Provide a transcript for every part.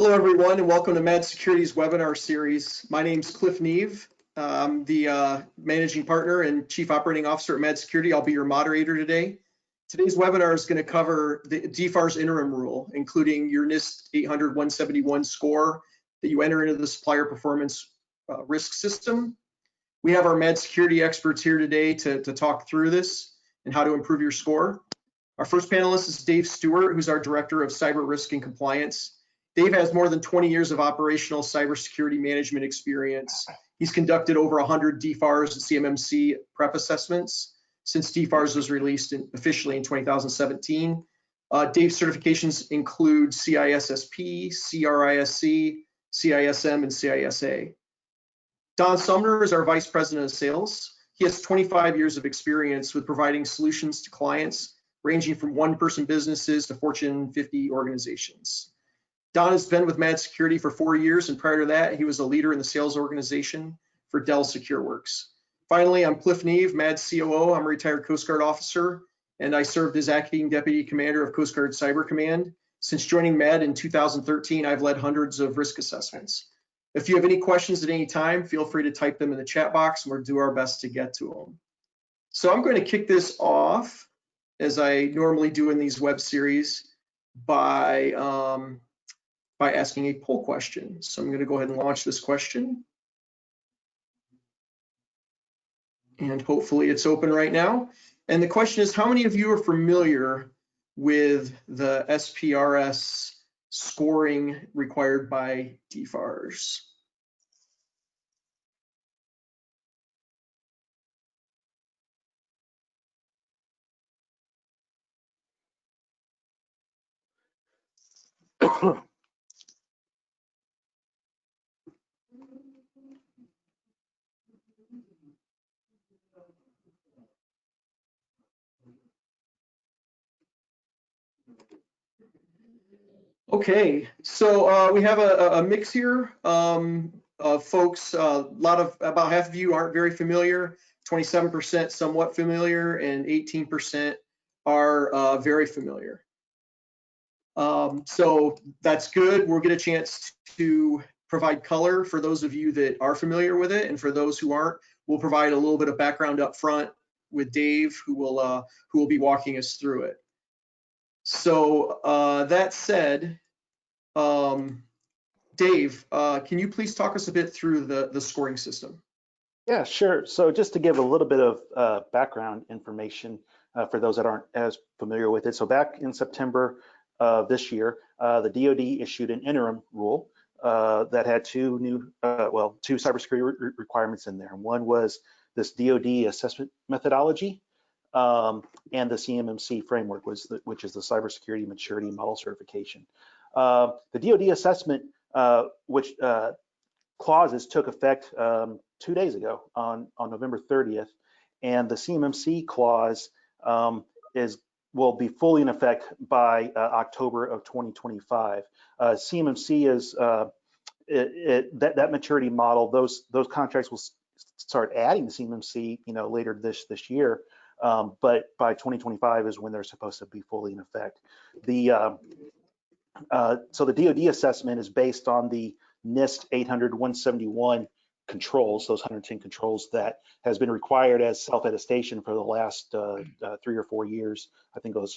Hello, everyone, and welcome to Med Security's webinar series. My name is Cliff Neve. I'm the Managing Partner and Chief Operating Officer at Med Security. I'll be your moderator today. Today's webinar is going to cover the DFARS interim rule, including your NIST 800-171 score that you enter into the supplier performance risk system. We have our Med Security experts here today to talk through this and how to improve your score. Our first panelist is Dave Stewart, who's our Director of Cyber Risk and Compliance. Dave has more than 20 years of operational cybersecurity management experience. He's conducted over 100 DFARS and CMMC prep assessments since DFARS was released officially in 2017. Dave's certifications include CISSP, CRISC, CISM, and CISA. Don Sumner is our Vice President of Sales. He has 25 years of experience with providing solutions to clients ranging from one-person businesses to Fortune 50 organizations. Don has been with Med Security for 4 years, and prior to that, he was a leader in the sales organization for Dell SecureWorks. Finally, I'm Cliff Neve, Mad's COO. I'm a retired Coast Guard officer, and I served as acting deputy commander of Coast Guard Cyber Command. Since joining Med in 2013, I've led hundreds of risk assessments. If you have any questions at any time, feel free to type them in the chat box, and we'll do our best to get to them. So I'm going to kick this off, as I normally do in these web series, by asking a poll question. So I'm going to go ahead and launch this question. And hopefully it's open right now. And the question is, how many of you are familiar with the SPRS scoring required by DFARS? Okay, so we have a mix here of folks. About half of you aren't very familiar, 27% somewhat familiar, and 18% are very familiar. So that's good. We'll get a chance to provide color for those of you that are familiar with it, and for those who aren't, we'll provide a little bit of background up front with Dave, who will be walking us through it. So that said, Dave, can you please talk us a bit through the scoring system? Yeah, sure. So just to give a little bit of background information for those that aren't as familiar with it. So back in September of this year, the DoD issued an interim rule that had two cybersecurity requirements in there. One was this DoD assessment methodology, and the CMMC framework, which is the Cybersecurity Maturity Model Certification. The DoD assessment, which clauses took effect 2 days ago on November 30th, and the CMMC clause will be fully in effect by October of 2025. CMMC is that maturity model. Those contracts will start adding CMMC, later this year. But by 2025 is when they're supposed to be fully in effect. So the DoD assessment is based on the NIST 800-171 controls, those 110 controls that has been required as self-attestation for the last 3 or 4 years. I think it was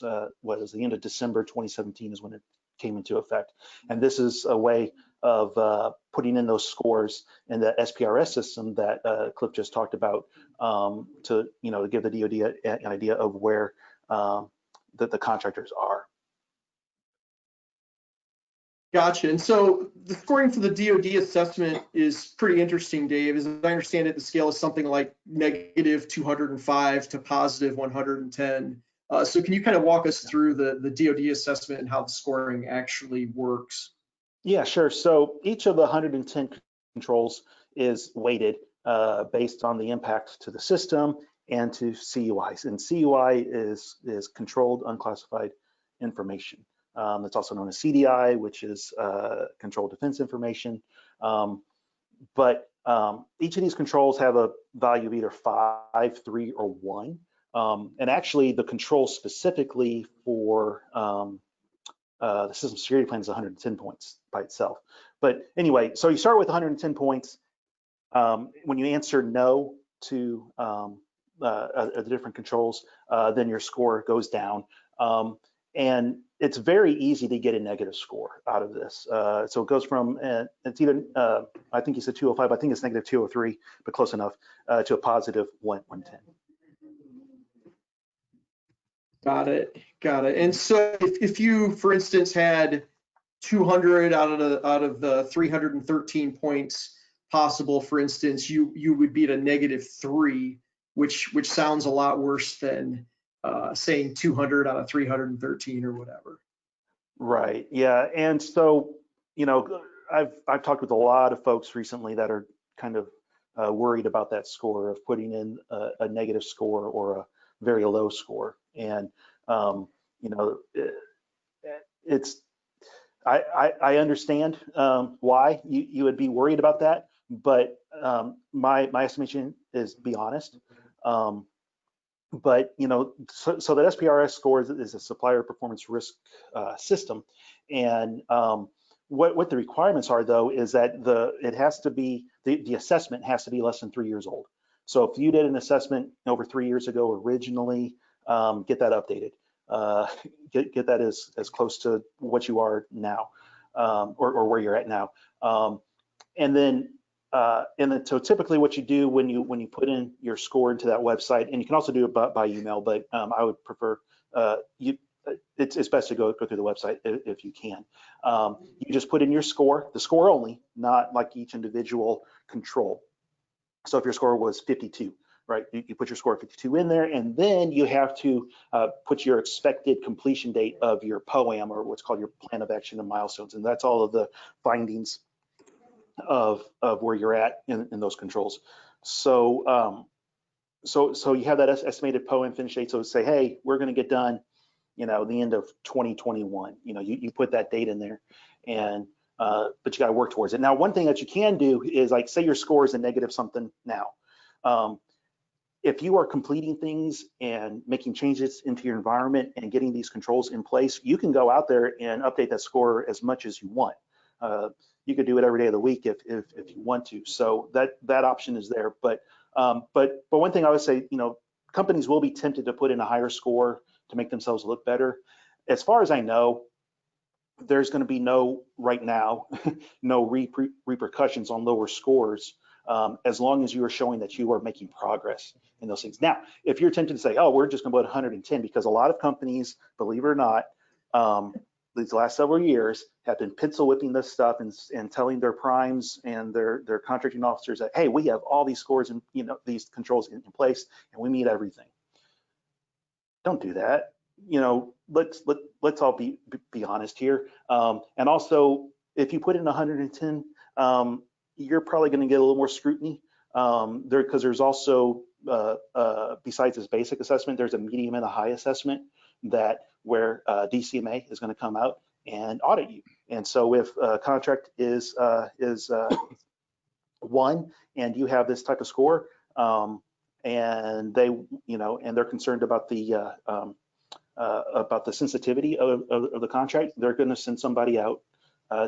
the end of December 2017 is when it came into effect. And this is a way of putting in those scores in the SPRS system that Cliff just talked about, to give the DoD an idea of where the contractors are. Gotcha. And so the scoring for the DoD assessment is pretty interesting, Dave. As I understand it, the scale is something like -205 to +110. So can you kind of walk us through the DoD assessment and how the scoring actually works? Yeah, sure. So each of the 110 controls is weighted based on the impact to the system and to CUIs. And CUI is controlled unclassified information. It's also known as CDI, which is controlled defense information. But each of these controls have a value of either 5, 3, or 1. And actually, the control specifically for The system security plan is 110 points by itself. But anyway, so you start with 110 points. When you answer no to the different controls, then your score goes down. And it's very easy to get a negative score out of this. So it goes from, it's either, I think you said 205, I think it's negative 203, but close enough, to a positive 110. Got it. Got it. And so if you, for instance, had 200 out of the 313 points possible, for instance, you would be at a -3, which sounds a lot worse than saying 200 out of 313 or whatever. Right. Yeah. And so, you know, I've talked with a lot of folks recently that are kind of worried about that score of putting in a negative score or a very low score. And you know, it's I understand why you would be worried about that, but my estimation is be honest. But you know, so that SPRS score is a supplier performance risk system, and what the requirements are though is that it has to be the assessment has to be less than 3 years old. So if you did an assessment over 3 years ago originally, get that updated. Get that as close to what you are now, or where you're at now. And then so typically what you do when you put in your score into that website, and you can also do it by email, but I would prefer it's best to go through the website if you can. You just put in your score, the score only, not like each individual control. So if your score was 52, right, you put your score 52 in there, and then you have to put your expected completion date of your POAM, or what's called your plan of action and milestones, and that's all of the findings of where you're at in those controls. So so you have that estimated POAM finish date. So say, hey, we're going to get done, you know, the end of 2021. You know, you put that date in there, and but you got to work towards it. Now, one thing that you can do is, like, say your score is a negative something now. If you are completing things and making changes into your environment and getting these controls in place, you can go out there and update that score as much as you want. You could do it every day of the week if you want to. So that option is there. But one thing I would say, you know, companies will be tempted to put in a higher score to make themselves look better. As far as I know, there's going to be right now, no repercussions on lower scores, as long as you are showing that you are making progress in those things. Now, if you're tempted to say, oh, we're just going to put 110, because a lot of companies, believe it or not, these last several years have been pencil whipping this stuff and telling their primes and their contracting officers that, hey, we have all these scores and, you know, these controls in place, and we meet everything. Don't do that. You know, let's all be honest here. And also, if you put in 110, you're probably going to get a little more scrutiny because there's also besides this basic assessment, there's a medium and a high assessment where DCMA is going to come out and audit you. And so if a contract is 1 and you have this type of score, and they, you know, and they're concerned about the sensitivity of the contract, they're going to send somebody out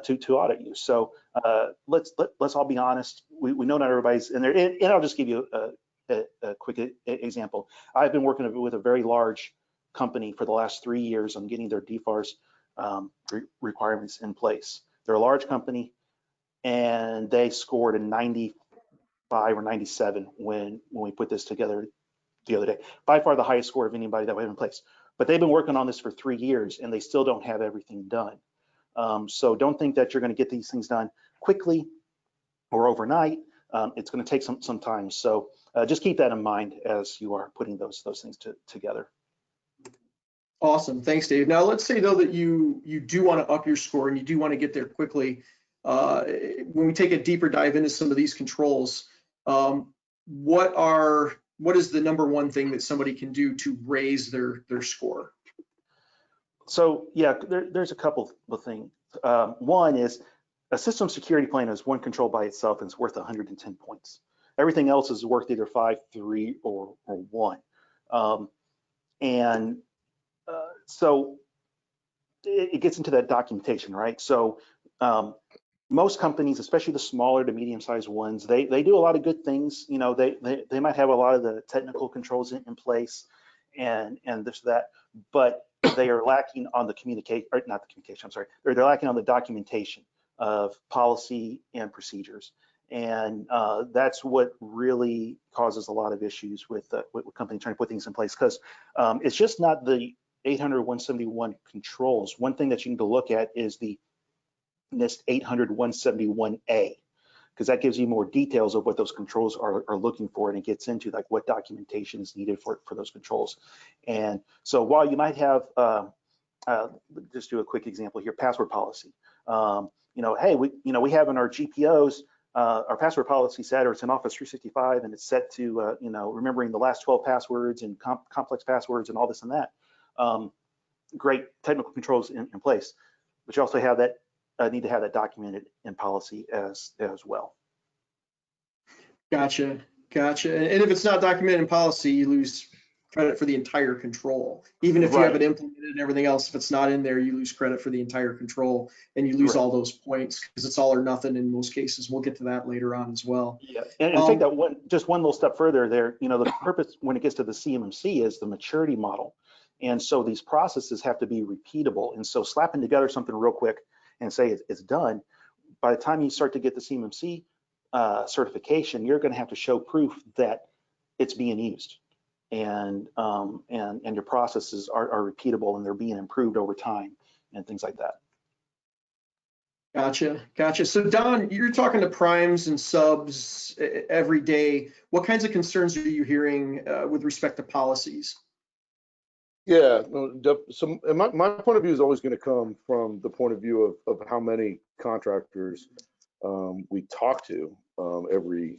to audit you. So let's all be honest. We know not everybody's in there. And I'll just give you a quick example. I've been working with a very large company for the last 3 years on getting their DFARS requirements in place. They're a large company, and they scored a 95 or 97 when we put this together the other day. By far the highest score of anybody that we have in place. But they've been working on this for 3 years, and they still don't have everything done. So don't think that you're going to get these things done quickly or overnight. It's going to take some time. So just keep that in mind as you are putting those things together. Awesome, thanks, Dave. Now let's say though that you do want to up your score and you do want to get there quickly. When we take a deeper dive into some of these controls, what is the number one thing that somebody can do to raise their score? So yeah, there's a couple of things. One is a system security plan is one control by itself and it's worth 110 points. Everything else is worth either 5, 3, or 1. So it gets into that documentation, right? So most companies, especially the smaller to medium-sized ones, they do a lot of good things. You know, they might have a lot of the technical controls in place and this that, but they are lacking on the communication, or not the communication, I'm sorry, they're lacking on the documentation of policy and procedures. And that's what really causes a lot of issues with companies trying to put things in place, because it's just not the 800-171 controls. One thing that you need to look at is the NIST 800-171A, because that gives you more details of what those controls are looking for, and it gets into like what documentation is needed for those controls. And so while you might have, just do a quick example here, password policy. You know, hey, we have in our GPOs, our password policy set, or it's in Office 365, and it's set to, you know, remembering the last 12 passwords and complex passwords and all this and that. Great technical controls in place, but you also have that need to have that documented in policy as well. Gotcha. And if it's not documented in policy, you lose credit for the entire control. Even if you have it implemented and everything else, if it's not in there, you lose credit for the entire control, and you lose all those points because it's all or nothing in most cases. We'll get to that later on as well. Yeah, and take that just one little step further there. You know, the purpose when it gets to the CMMC is the maturity model. And so these processes have to be repeatable. And so slapping together something real quick and say it's done, by the time you start to get the CMMC certification, you're going to have to show proof that it's being used, and your processes are repeatable and they're being improved over time and things like that. Gotcha. So Don, you're talking to primes and subs every day. What kinds of concerns are you hearing with respect to policies? Yeah, so my point of view is always going to come from the point of view of how many contractors we talk to every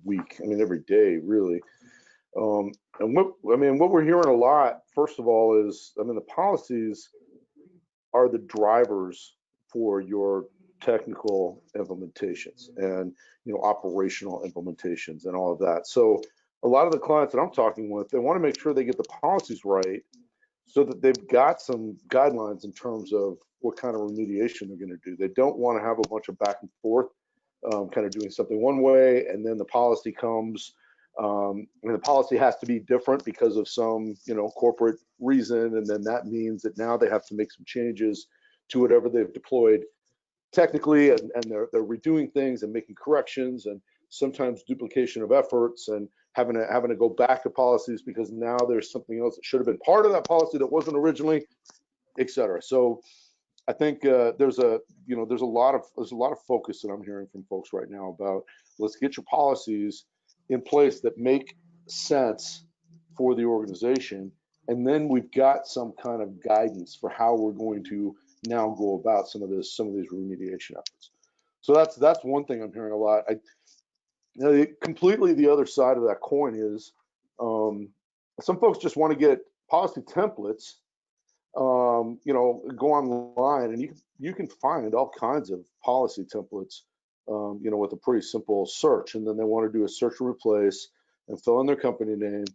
week. I mean, every day, really. And what we're hearing a lot, first of all, is, I mean, the policies are the drivers for your technical implementations and, you know, operational implementations and all of that. So a lot of the clients that I'm talking with, they want to make sure they get the policies right so that they've got some guidelines in terms of what kind of remediation they're going to do. They don't want to have a bunch of back and forth, kind of doing something one way, and then the policy comes, and the policy has to be different because of some, you know, corporate reason, and then that means that now they have to make some changes to whatever they've deployed technically, and they're redoing things and making corrections, and sometimes duplication of efforts, and having to go back to policies because now there's something else that should have been part of that policy that wasn't originally, et cetera. So I think there's a lot of focus that I'm hearing from folks right now about, let's get your policies in place that make sense for the organization, and then we've got some kind of guidance for how we're going to now go about some of these remediation efforts. So that's one thing I'm hearing a lot. Completely the other side of that coin is some folks just want to get policy templates, you know, go online and you can find all kinds of policy templates, you know, with a pretty simple search, and then they want to do a search and replace and fill in their company name,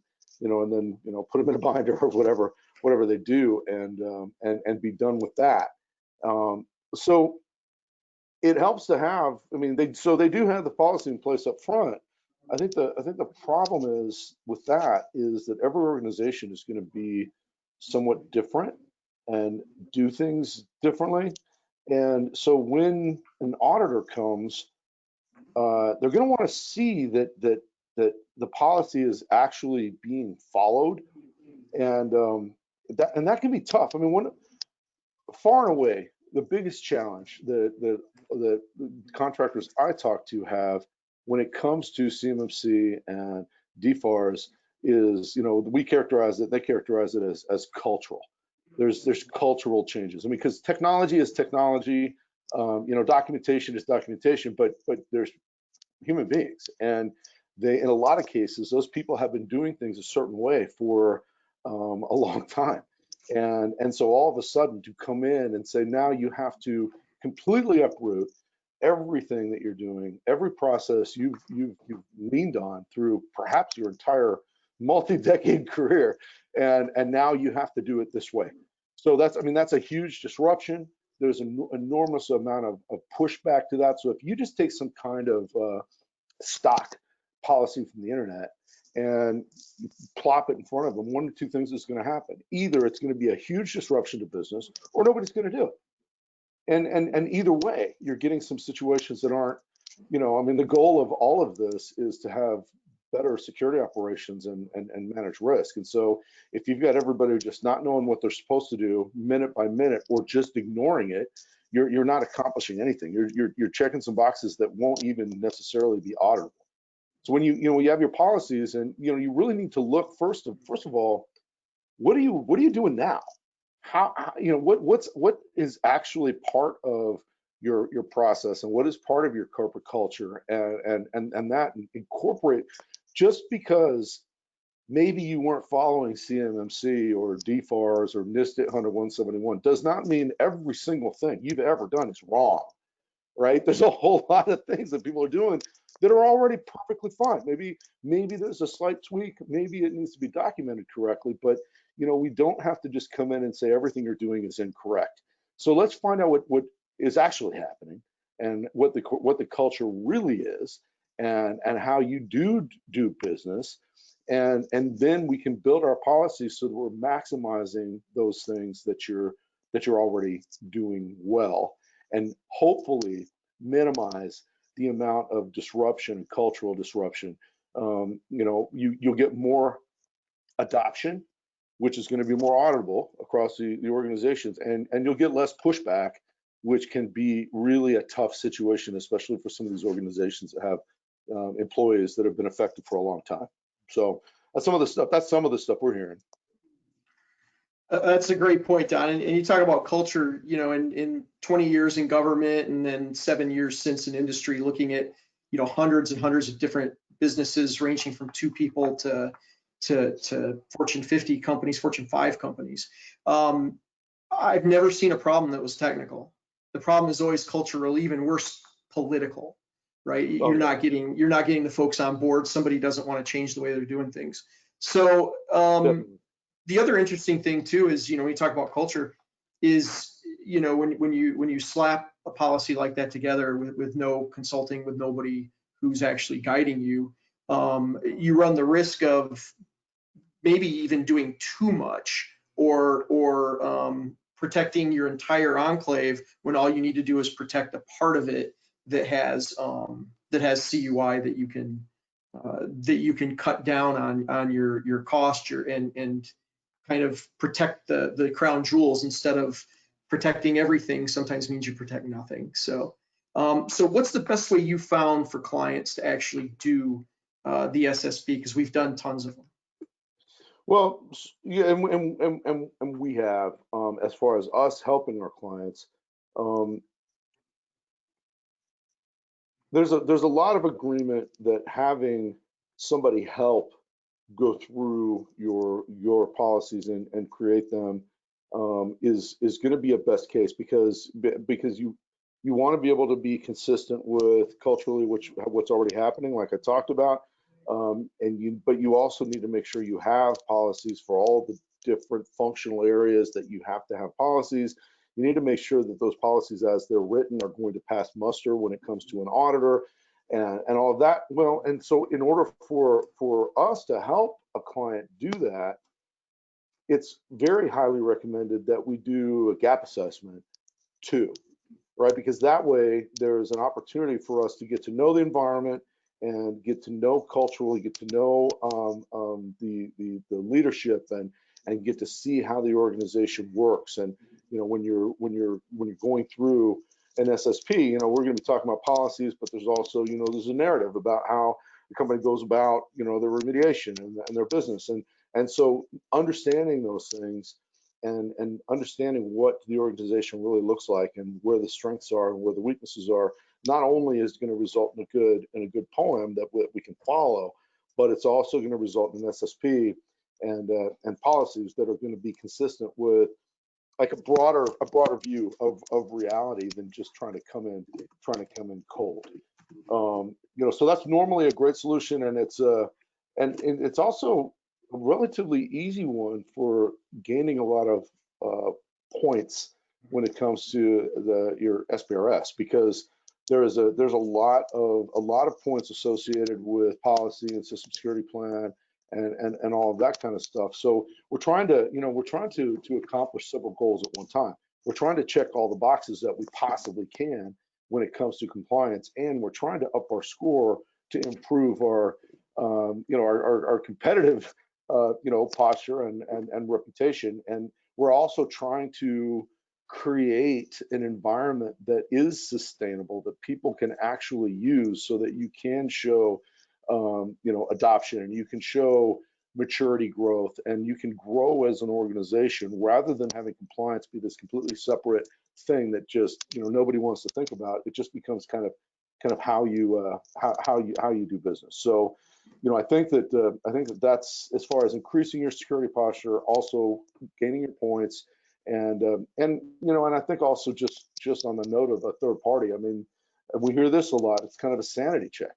you know, and then, you know, put them in a binder or whatever they do, and be done with that. So it helps to have, I mean, they do have the policy in place up front. I think the problem is with that is that every organization is going to be somewhat different and do things differently. And so when an auditor comes, they're going to want to see that the policy is actually being followed, and that can be tough. I mean, far and away the biggest challenge the contractors I talk to have when it comes to CMMC and DFARS is, you know, they characterize it as cultural. There's cultural changes. I mean, because technology is technology, you know, documentation is documentation, but there's human beings, and in a lot of cases, those people have been doing things a certain way for a long time. And so all of a sudden to come in and say, now you have to completely uproot everything that you're doing, every process you've leaned on through perhaps your entire multi-decade career, and now you have to do it this way. So that's, I mean, that's a huge disruption. There's an enormous amount of pushback to that. So if you just take some kind of stock policy from the internet and plop it in front of them, one of two things is going to happen. Either it's going to be a huge disruption to business, or nobody's going to do it. And either way, you're getting some situations that aren't, you know, I mean, the goal of all of this is to have better security operations and manage risk. And so if you've got everybody just not knowing what they're supposed to do minute by minute, or just ignoring it, you're not accomplishing anything. You're checking some boxes that won't even necessarily be auditable. So when you have your policies, and you really need to look first of all, what are you doing now? How what is actually part of your process, and what is part of your corporate culture, and that incorporate. Just because maybe you weren't following CMMC or DFARS or NIST 800-171 does not mean every single thing you've ever done is wrong, right? There's a whole lot of things that people are doing that are already perfectly fine. Maybe there's a slight tweak, maybe it needs to be documented correctly, but we don't have to just come in and say everything you're doing is incorrect. So let's find out what is actually happening, and what the culture really is, and how you do business, and then we can build our policies so that we're maximizing those things that you're already doing well, and hopefully minimize the amount of disruption, cultural disruption. You'll get more adoption, which is going to be more auditable across the organizations, and you'll get less pushback, which can be really a tough situation, especially for some of these organizations that have employees that have been affected for a long time. So that's some of the stuff we're hearing. That's a great point, Don. And you talk about culture, in 20 years in government, and then 7 years since in industry, looking at, hundreds and hundreds of different businesses ranging from 2 people to Fortune 50 companies, Fortune 5 companies. I've never seen a problem that was technical. The problem is always cultural, even worse, political, right? Oh, you're not getting the folks on board. Somebody doesn't want to change the way they're doing things. So the other interesting thing too is, when you talk about culture, is when you slap a policy like that together with no consulting, with nobody who's actually guiding you, you run the risk of maybe even doing too much, or protecting your entire enclave when all you need to do is protect a part of it that has CUI that you can cut down on your cost, and kind of protect the crown jewels, instead of protecting everything. Sometimes means you protect nothing. So what's the best way you found for clients to actually do the SSP? Because we've done tons of them. Well, yeah, and we have, as far as us helping our clients, there's a lot of agreement that having somebody help go through your policies and create them is going to be a best case, because you want to be able to be consistent with culturally what's already happening, like I talked about. But you also need to make sure you have policies for all the different functional areas that you have to have policies. You need to make sure that those policies, as they're written, are going to pass muster when it comes to an auditor, and all of that. Well, and so in order for us to help a client do that, it's very highly recommended that we do a gap assessment too, right? Because that way there's an opportunity for us to get to know the environment, and get to know culturally, get to know the leadership, and get to see how the organization works. And when you're going through an SSP, we're going to be talking about policies, but there's also there's a narrative about how the company goes about their remediation and their business, and so understanding those things, and understanding what the organization really looks like, and where the strengths are and where the weaknesses are, not only is going to result in a good poem that we can follow, but it's also going to result in an SSP and policies that are going to be consistent with like a broader view of reality than just trying to come in cold. So that's normally a great solution, and it's also a relatively easy one for gaining a lot of points when it comes to your SPRS, because there's a lot of points associated with policy and system security plan and all of that kind of stuff. So we're trying to accomplish several goals at one time. We're trying to check all the boxes that we possibly can when it comes to compliance, and we're trying to up our score to improve our our competitive posture and reputation. And we're also trying to create an environment that is sustainable, that people can actually use, so that you can show adoption, and you can show maturity growth, and you can grow as an organization, rather than having compliance be this completely separate thing that just nobody wants to think about. It just becomes kind of how you do business. So I think that that's, as far as increasing your security posture, also gaining your points, and I think also just on the note of a third party. I mean, we hear this a lot. It's kind of a sanity check.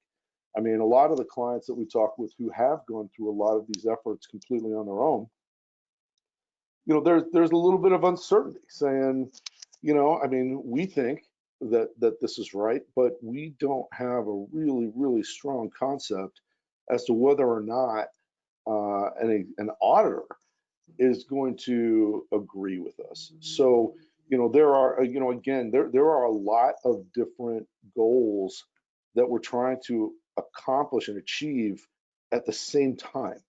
I mean, a lot of the clients that we talk with who have gone through a lot of these efforts completely on their own, there's a little bit of uncertainty, saying, I mean, we think that this is right, but we don't have a really strong concept as to whether or not an auditor is going to agree with us. So there are again, there are a lot of different goals that we're trying to accomplish and achieve at the same time.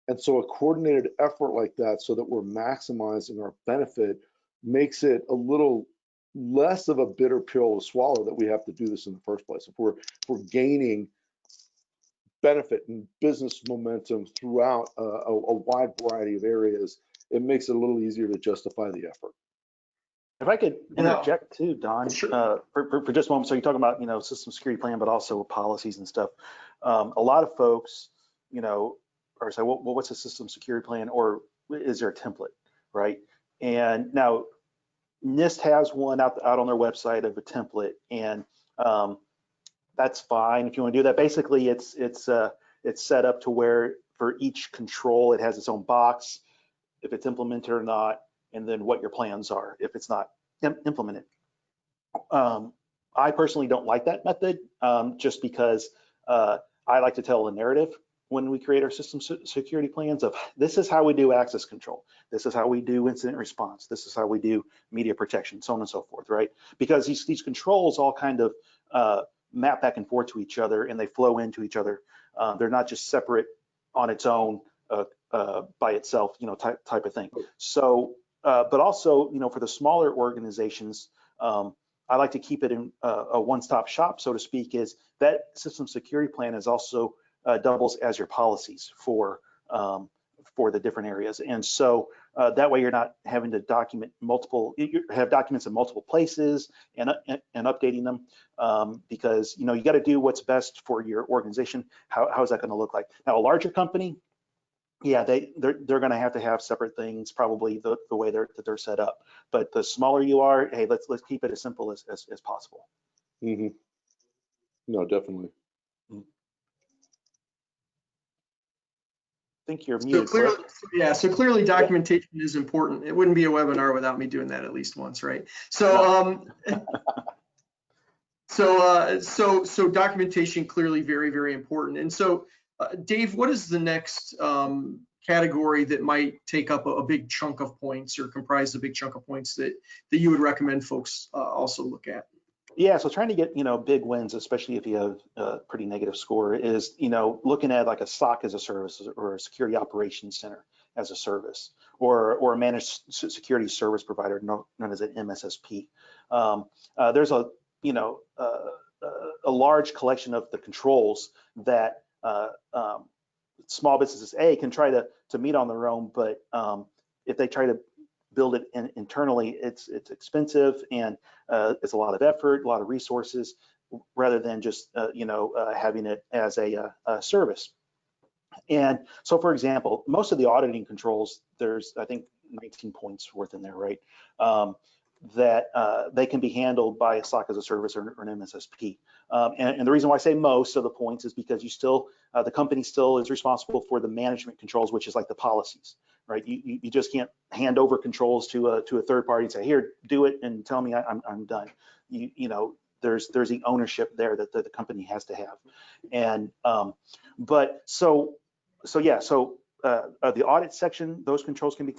And so a coordinated effort like that, so that we're maximizing our benefit, makes it a little less of a bitter pill to swallow that we have to do this in the first place. If we're gaining benefit and business momentum throughout a wide variety of areas, it makes it a little easier to justify the effort. If I could interject too, Don, Sure. For just a moment. So you're talking about, system security plan, but also policies and stuff. A lot of folks, are saying, well, what's a system security plan, or is there a template, right? And now NIST has one out on their website of a template, and that's fine if you want to do that. Basically, it's set up to where for each control it has its own box, if it's implemented or not, and then what your plans are if it's not implemented. I personally don't like that method, just because I like to tell a narrative when we create our system security plans of, this is how we do access control, this is how we do incident response, this is how we do media protection, so on and so forth, right? Because these controls all kind of map back and forth to each other, and they flow into each other. They're not just separate on its own by itself, type of thing. So, but also, for the smaller organizations, I like to keep it in a one-stop shop, so to speak, is that system security plan is also doubles as your policies for the different areas. And so that way you're not having to document you have documents in multiple places and updating them, because you got to do what's best for your organization. How is that going to look like? Now, a larger company, yeah, they're going to have separate things, probably the way that they're set up. But the smaller you are, hey, let's keep it as simple as possible. Mm-hmm. No, definitely. I think you're So muted. clearly documentation is important. It wouldn't be a webinar without me doing that at least once, right? So so documentation clearly very important. And so Dave, what is the next category that might take up a big chunk of points, or comprise a big chunk of points that you would recommend folks also look at? Yeah, so trying to get big wins, especially if you have a pretty negative score, is looking at like a SOC as a service, or a security operations center as a service, or a managed security service provider known as an MSSP. There's a large collection of the controls that small businesses can try to meet on their own, but if they try to build it internally, it's expensive, and it's a lot of effort, a lot of resources, rather than just having it as a service. And so, for example, most of the auditing controls, there's I think 19 points worth in there, right? That they can be handled by a SOC as a service or an MSSP. And the reason why I say most of the points is because you still, the company still is responsible for the management controls, which is like the policies. right? You just can't hand over controls to a third party and say, here, do it and tell me I'm done. You know, there's the ownership there that the company has to have. And but so yeah, so the audit section, those controls can be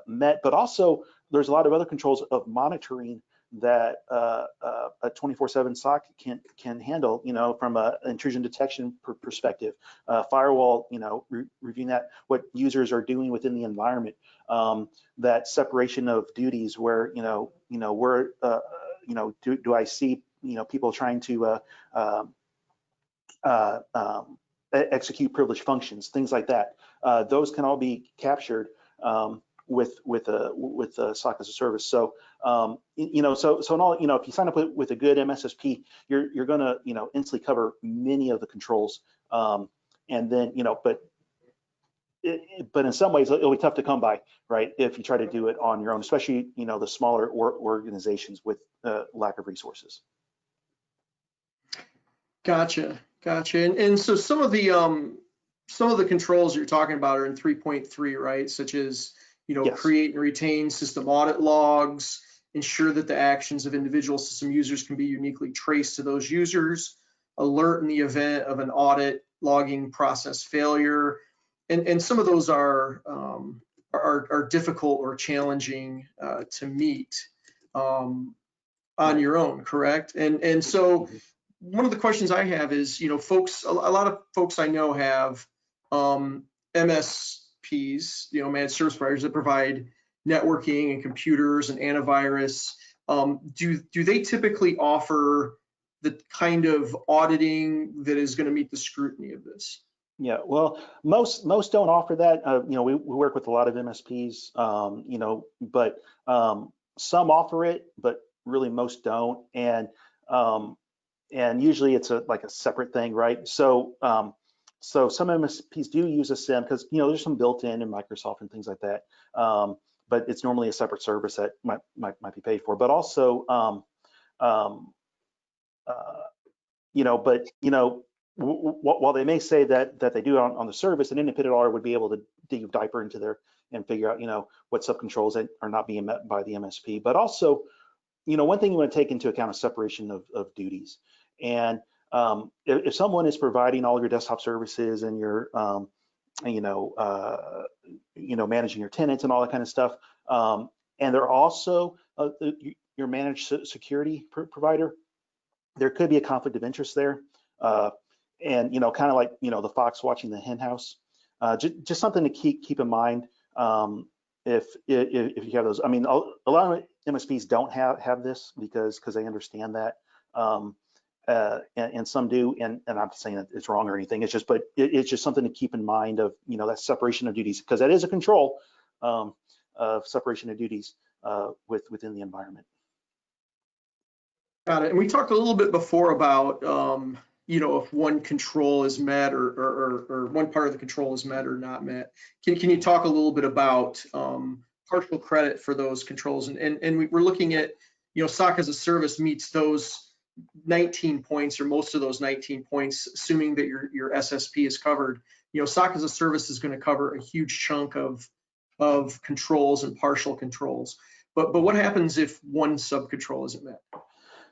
met, but also there's a lot of other controls of monitoring that a 24/7 SOC can handle, you know, from a intrusion detection perspective, firewall, you know, reviewing that, what users are doing within the environment, that separation of duties where, where, do I see, people trying to execute privileged functions, things like that. Those can all be captured with SOC as a service. So so in all, if you sign up with a good MSSP, you're going to instantly cover many of the controls, and then but in some ways it'll be tough to come by, right, if you try to do it on your own, especially the smaller organizations with lack of resources. Gotcha. And so some of the controls you're talking about are in 3.3, right? Such as, Yes. create and retain system audit logs, ensure that the actions of individual system users can be uniquely traced to those users, alert in the event of an audit logging process failure. And some of those are difficult or challenging to meet on your own, correct? And so one of the questions I have is, a lot of folks I know have MSPs, managed service providers that provide networking and computers and antivirus. Do they typically offer the kind of auditing that is going to meet the scrutiny of this? Yeah, well, most don't offer that. We work with a lot of MSPs, but some offer it, but really most don't. And usually it's like a separate thing, right? So so some MSPs do use a SIEM because there's some built-in in Microsoft and things like that, but it's normally a separate service that might be paid for. But also, while they may say that they do it on the service, an independent auditor would be able to dig deeper into there and figure out what subcontrols that are not being met by the MSP. But also, one thing you want to take into account is separation of duties. And if someone is providing all your desktop services and you're managing your tenants and all that kind of stuff, and they're also your managed security provider, there could be a conflict of interest there. And kind of like the fox watching the hen house. Just something to keep in mind if you have those. I mean, a lot of MSPs don't have this because they understand that, and some do. And I'm not saying that it's wrong or anything. It's just, but it's just something to keep in mind of that separation of duties, because that is a control of separation of duties within the environment. Got it. And we talked a little bit before about if one control is met or one part of the control is met or not met. Can you talk a little bit about partial credit for those controls? And we're looking at, SOC as a service meets those 19 points or most of those 19 points, assuming that your SSP is covered. SOC as a service is going to cover a huge chunk of controls and partial controls. But what happens if one subcontrol isn't met?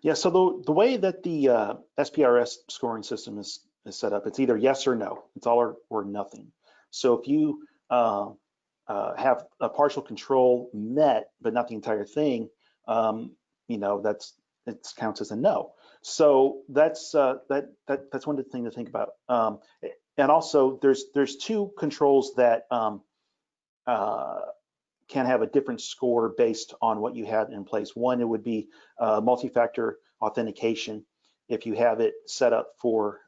Yeah, so the way that the SPRS scoring system is set up, it's either yes or no. It's all or nothing. So if you have a partial control met, but not the entire thing, it counts as a no. So that's one of the things to think about. And also, there's two controls that can have a different score based on what you have in place. One, it would be multi-factor authentication if you have it set up for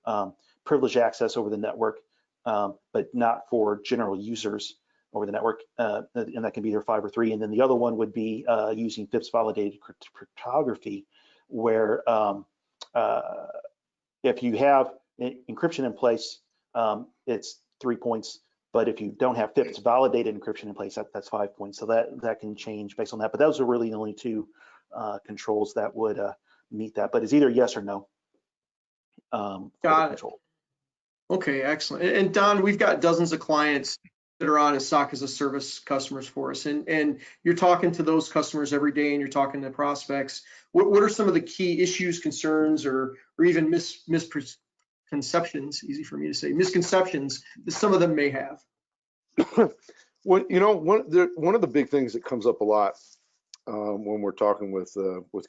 privileged access over the network, but not for general users over the network, and that can be either 5 or 3. And then the other one would be using FIPS validated cryptography, where if you have encryption in place, it's 3 points. But if you don't have FIPS validated encryption in place, that's 5 points. So that can change based on that. But those are really the only two controls that would meet that. But it's either yes or no. Got it. Okay, excellent. And Don, we've got dozens of clients that are on as SOC as a service customers for us. And you're talking to those customers every day, and you're talking to prospects. What are some of the key issues, concerns, or even misconceptions, easy for me to say, misconceptions that some of them may have? Well, one of the big things that comes up a lot when we're talking with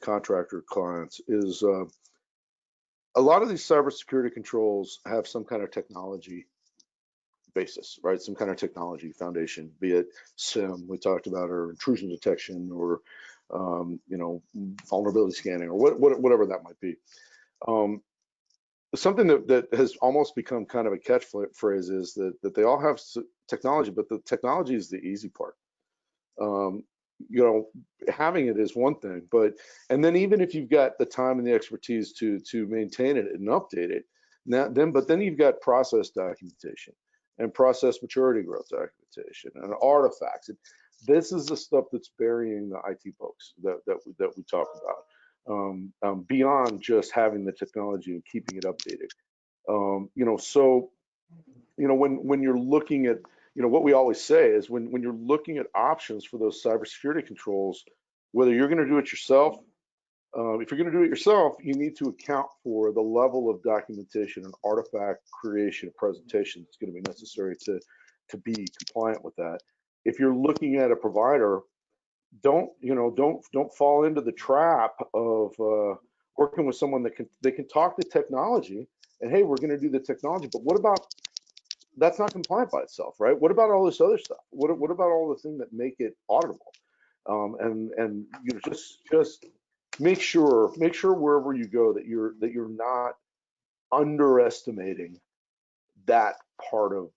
contractor clients is a lot of these cybersecurity controls have some kind of technology basis, right? Some kind of technology foundation, be it SIM we talked about, or intrusion detection, or vulnerability scanning, or whatever that might be. Something that has almost become kind of a catchphrase is that they all have technology, but the technology is the easy part. Having it is one thing, and then even if you've got the time and the expertise to maintain it and update it, but then you've got process documentation and process maturity growth documentation and artifacts. This is the stuff that's burying the IT folks that we talk about, beyond just having the technology and keeping it updated. When you're looking at, what we always say is when you're looking at options for those cybersecurity controls, whether you're going to do it yourself, if you're going to do it yourself, you need to account for the level of documentation and artifact creation and presentation that's going to be necessary to be compliant with that. If you're looking at a provider, don't fall into the trap of working with someone that can talk the technology and, hey, we're going to do the technology, but what about, that's not compliant by itself, right? What about all this other stuff? What about all the things that make it auditable? Just make sure wherever you go that you're not underestimating that part of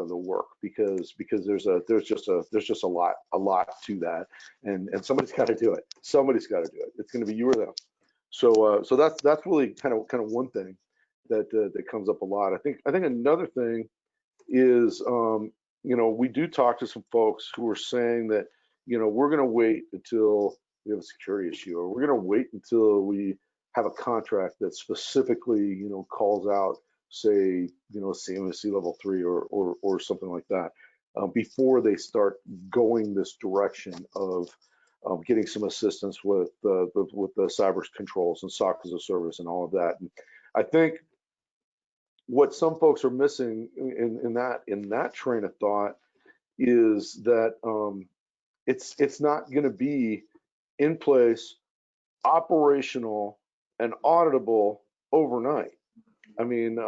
the work, because there's just a lot to that, and somebody's got to do it. Somebody's got to do it. It's going to be you or them. So that's really kind of one thing that comes up a lot. I think another thing is we do talk to some folks who are saying that we're going to wait until we have a security issue, or we're going to wait until we have a contract that specifically calls out, say, CMMC level 3 or something like that, before they start going this direction of getting some assistance with the cyber controls and SOC as a service and all of that. And I think what some folks are missing in that train of thought is that it's not going to be in place, operational, and auditable overnight. I mean,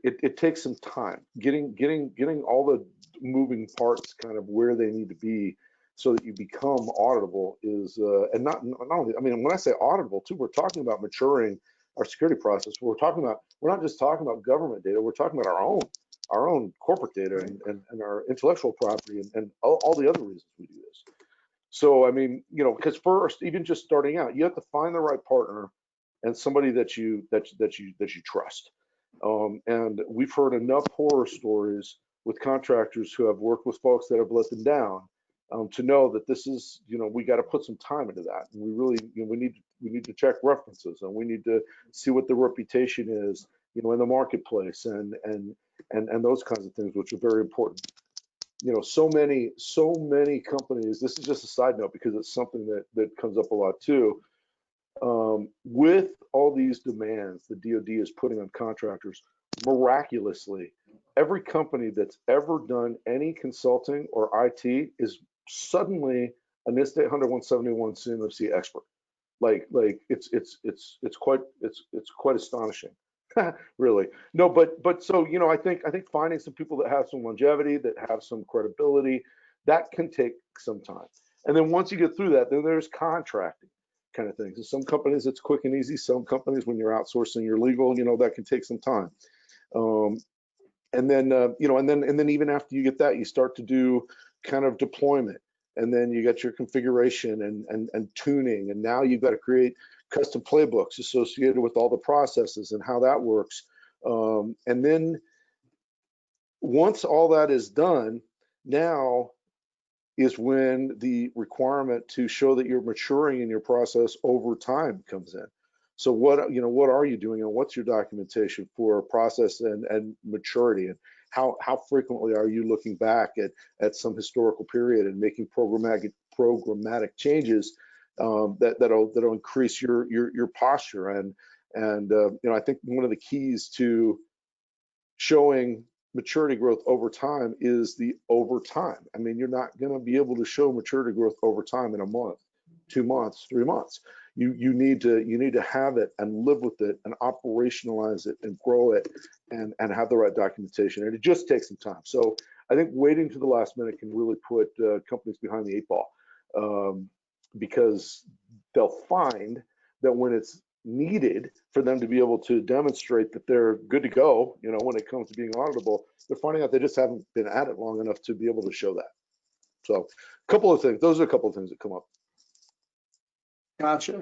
it takes some time getting all the moving parts kind of where they need to be so that you become auditable is, and not only, I mean, when I say auditable too, we're talking about maturing our security process. We're not just talking about government data, we're talking about our own corporate data and our intellectual property and all the other reasons we do this. So, I mean, because first, even just starting out, you have to find the right partner and somebody that you trust. And we've heard enough horror stories with contractors who have worked with folks that have let them down, to know that this is, we got to put some time into that. And we really, we need to check references, and we need to see what the reputation is, in the marketplace, and those kinds of things, which are very important. So many companies, this is just a side note because it's something that comes up a lot too. With all these demands the DoD is putting on contractors, miraculously, every company that's ever done any consulting or IT is suddenly a NIST 800-171 CMMC expert. Like it's quite astonishing, really. No, but so I think finding some people that have some longevity, that have some credibility, that can take some time. And then once you get through that, then there's contracting kind of things. In some companies it's quick and easy. Some companies, when you're outsourcing your legal, that can take some time. And then even after you get that, you start to do kind of deployment, and then you got your configuration and tuning, and now you've got to create custom playbooks associated with all the processes and how that works. And then once all that is done, now is when the requirement to show that you're maturing in your process over time comes in. So what are you doing, and what's your documentation for process and maturity? how frequently are you looking back at some historical period and making programmatic changes that'll increase your posture. And you know, I think one of the keys to showing maturity growth over time is the over time. I mean, you're not going to be able to show maturity growth over time in a month, 2 months, 3 months. You need to have it and live with it and operationalize it and grow it and have the right documentation. And it just takes some time. So I think waiting to the last minute can really put companies behind the 8 ball, because they'll find that when it's needed for them to be able to demonstrate that they're good to go, you know, when it comes to being auditable, they're finding out they just haven't been at it long enough to be able to show that. So a couple of things, those are a couple of things that come up. Gotcha.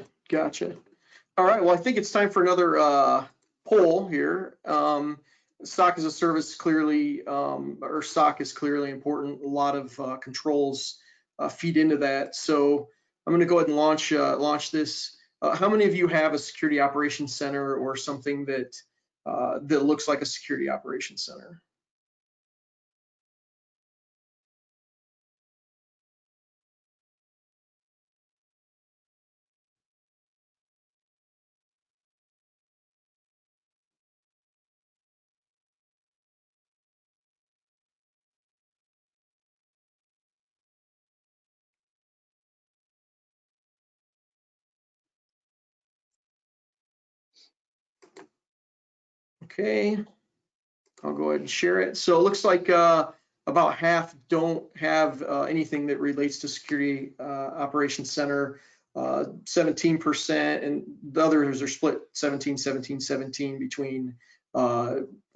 All right, well, I think it's time for another poll here. SOC as a service clearly, or SOC is clearly important. A lot of controls feed into that. So I'm going to go ahead and launch this. How many of you have a security operations center or something that that looks like a security operations center? Okay, I'll go ahead and share it. So it looks like about half don't have anything that relates to security operations center, 17%, and the others are split 17, 17, 17 between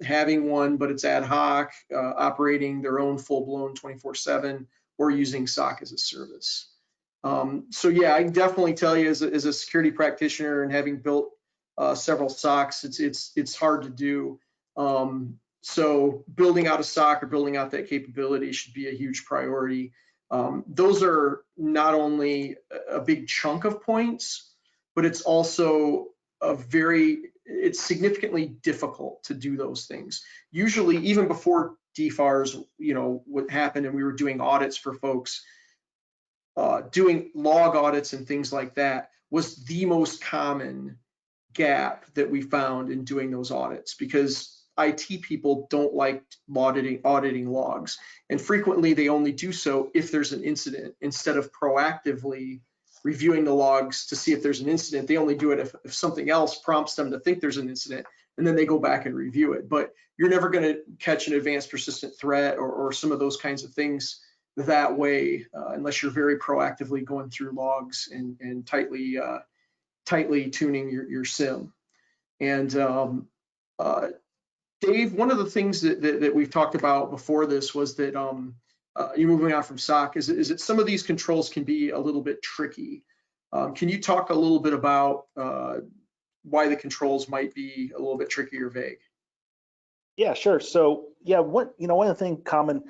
having one, but it's ad hoc, operating their own full-blown 24/7, or using SOC as a service. So yeah, I can definitely tell you as a security practitioner and having built several SOCs, it's hard to do. So building out a SOC or building out that capability should be a huge priority. Those are not only a big chunk of points, but it's also it's significantly difficult to do those things. Usually, even before DFARS, you know, what happened and we were doing audits for folks, doing log audits and things like that was the most common gap that we found in doing those audits, because IT people don't like auditing logs, and frequently they only do so if there's an incident. Instead of proactively reviewing the logs to see if there's an incident, they only do it if something else prompts them to think there's an incident, and then they go back and review it. But you're never going to catch an advanced persistent threat or some of those kinds of things that way unless you're very proactively going through logs and tightly tuning your SIM. And Dave, one of the things that we've talked about before this was that you're moving on from SOC is that some of these controls can be a little bit tricky. Can you talk a little bit about why the controls might be a little bit tricky or vague? Yeah, sure. So yeah, one of the things common,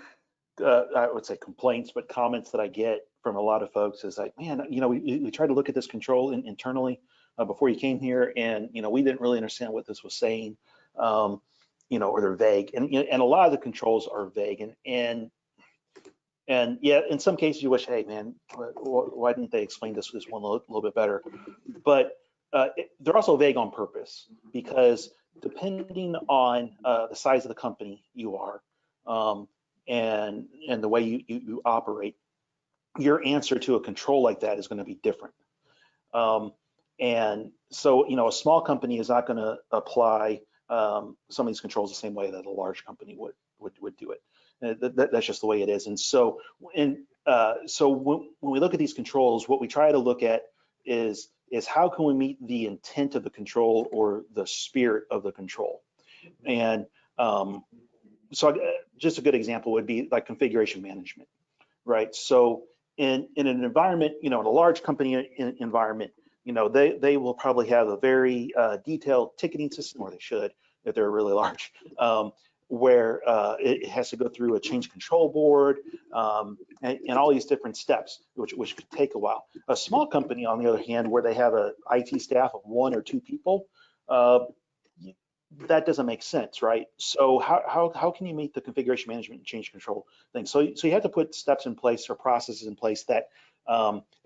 I would say complaints, but comments that I get from a lot of folks is like, man, we tried to look at this control internally before you came here, and we didn't really understand what this was saying, or they're vague, and a lot of the controls are vague, and yeah, in some cases you wish, hey man, why didn't they explain this one a little bit better? But they're also vague on purpose, because depending on the size of the company you are, and the way you operate, your answer to a control like that is going to be different. And so, a small company is not going to apply some of these controls the same way that a large company would do it. That's just the way it is. And so, when we look at these controls, what we try to look at is how can we meet the intent of the control or the spirit of the control. And so just a good example would be like configuration management, right? So in an environment, in a large company environment, they will probably have a very detailed ticketing system, or they should, if they're really large, where it has to go through a change control board and all these different steps, which could take a while. A small company, on the other hand, where they have an IT staff of 1 or 2 people, that doesn't make sense, right? So how can you meet the configuration management and change control thing? So you have to put steps in place or processes in place that,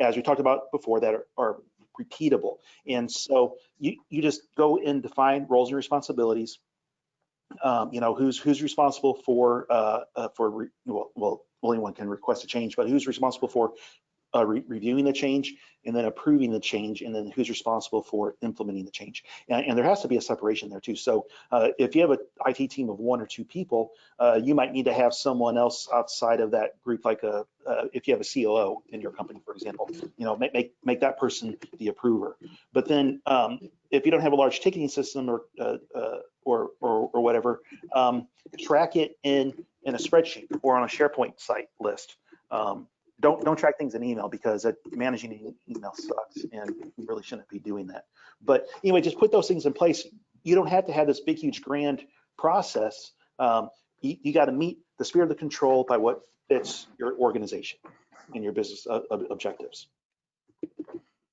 as we talked about before, that are repeatable. And so you just go and define roles and responsibilities. Who's responsible for well, anyone can request a change, but who's responsible for reviewing the change and then approving the change, and then who's responsible for implementing the change. And there has to be a separation there too. So if you have an IT team of 1 or 2 people, you might need to have someone else outside of that group, like if you have a COO in your company, for example, make that person the approver. But then if you don't have a large ticketing system or whatever, track it in a spreadsheet or on a SharePoint site list. Don't track things in email, because managing email sucks, and you really shouldn't be doing that. But anyway, just put those things in place. You don't have to have this big, huge, grand process. You got to meet the spirit of the control by what fits your organization and your business objectives.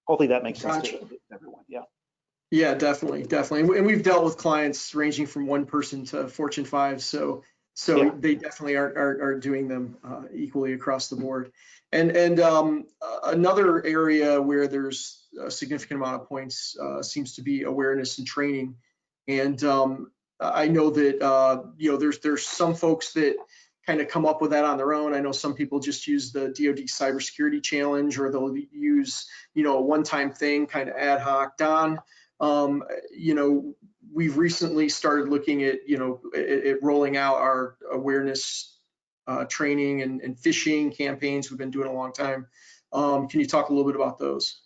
Hopefully that makes sense to everyone. Yeah. Yeah, definitely. And we've dealt with clients ranging from 1 person to Fortune 5. So Yeah. they definitely are doing them equally across the board. And another area where there's a significant amount of points seems to be awareness and training. And I know that there's some folks that kind of come up with that on their own. I know some people just use the DoD Cybersecurity Challenge, or they'll use a one-time thing, kind of ad hoc. Don, we've recently started looking at rolling out our awareness training and phishing campaigns. We've been doing a long time. Can you talk a little bit about those?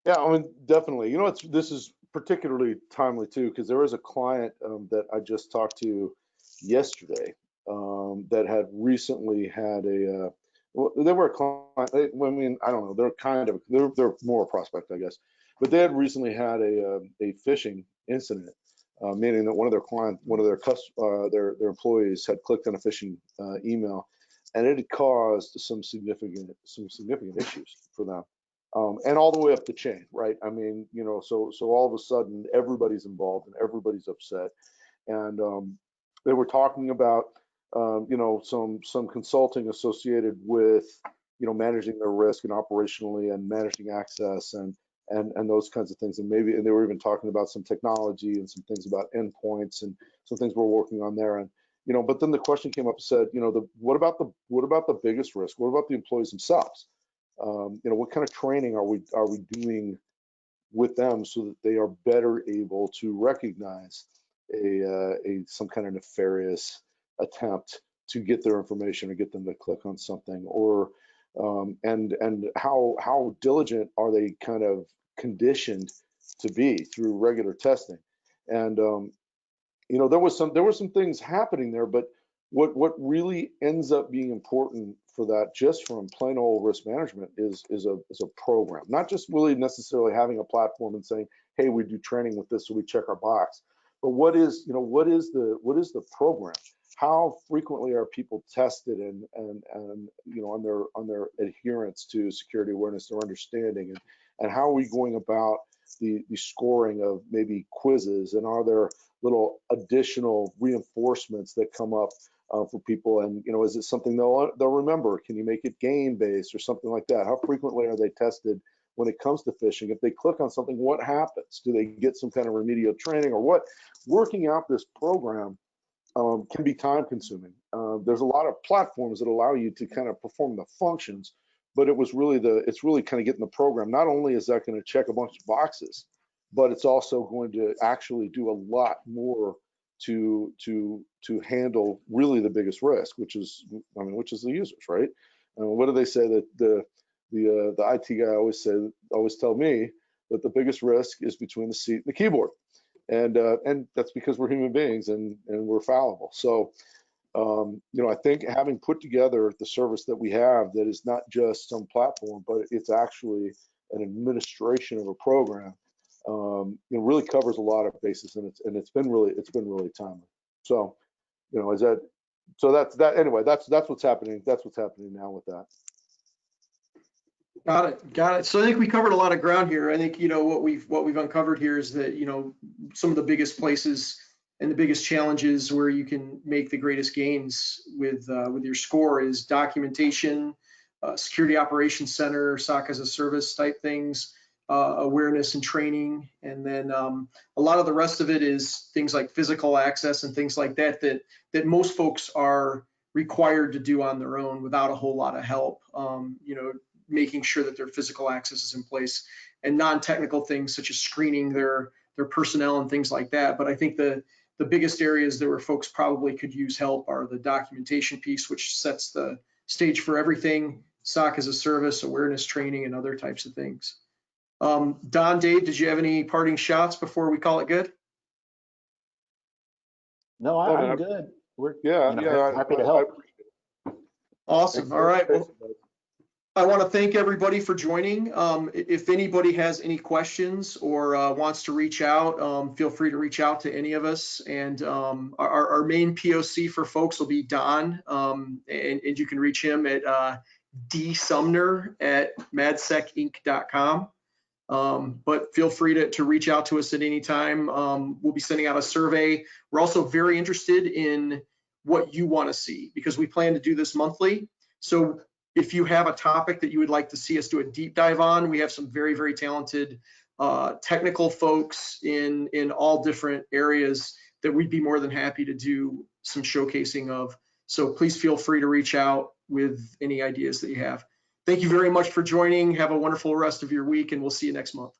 Yeah, I mean, definitely. This is particularly timely too, because there was a client that I just talked to yesterday that had recently had they were a client. I mean, I don't know. They're more a prospect, I guess, but they had recently had a phishing incident, meaning that one of their employees had clicked on a phishing email, and it had caused some significant issues for them. And all the way up the chain, right? I mean, so all of a sudden everybody's involved and everybody's upset. And they were talking about, some consulting associated with, managing their risk and operationally and managing access and those kinds of things. And they were even talking about some technology and some things about endpoints and some things we're working on there. And, but then the question came up and said, what about the biggest risk? What about the employees themselves? What kind of training are we doing with them so that they are better able to recognize some kind of nefarious attempt to get their information or get them to click on something, or and how diligent are they kind of conditioned to be through regular testing? And there was some things happening there, but what really ends up being important for that, just from plain old risk management, is a program, not just really necessarily having a platform and saying, hey, we do training with this so we check our box, but what is the program? How frequently are people tested and on their adherence to security awareness, their understanding, and how are we going about the scoring of maybe quizzes, and are there little additional reinforcements that come up for people, and is it something they'll remember? Can you make it game based or something like that? How frequently are they tested when it comes to phishing? If they click on something, what happens? Do they get some kind of remedial training or what? Working out this program can be time consuming. There's a lot of platforms that allow you to kind of perform the functions, but it's really kind of getting the program. Not only is that going to check a bunch of boxes, but it's also going to actually do a lot more to handle really the biggest risk, which is the users, right? What do they say that the IT guy always tell me that the biggest risk is between the seat and the keyboard, and that's because we're human beings and we're fallible. So I think having put together the service that we have, that is not just some platform, but it's actually an administration of a program, it really covers a lot of bases, and it's been really timely. So, that's anyway. That's what's happening. That's what's happening now with that. Got it. So I think we covered a lot of ground here. I think what we've uncovered here is that some of the biggest places And the biggest challenges where you can make the greatest gains with your score is documentation, security operations center, SOC as a service type things, awareness and training. And then a lot of the rest of it is things like physical access and things like that, that most folks are required to do on their own without a whole lot of help, making sure that their physical access is in place, and non-technical things such as screening their personnel and things like that. But I think the biggest areas that where folks probably could use help are the documentation piece, which sets the stage for everything, SOC as a service, awareness training, and other types of things. Don, Dave, did you have any parting shots before we call it good? No, I'm good. We're happy to help. Awesome. All right. Well, I want to thank everybody for joining. If anybody has any questions or wants to reach out, feel free to reach out to any of us. And our main POC for folks will be Don, and you can reach him at dsumner@madsecinc.com. But feel free to reach out to us at any time. We'll be sending out a survey. We're also very interested in what you want to see, because we plan to do this monthly. So if you have a topic that you would like to see us do a deep dive on, we have some very, very talented technical folks in all different areas that we'd be more than happy to do some showcasing of. So please feel free to reach out with any ideas that you have. Thank you very much for joining. Have a wonderful rest of your week, and we'll see you next month.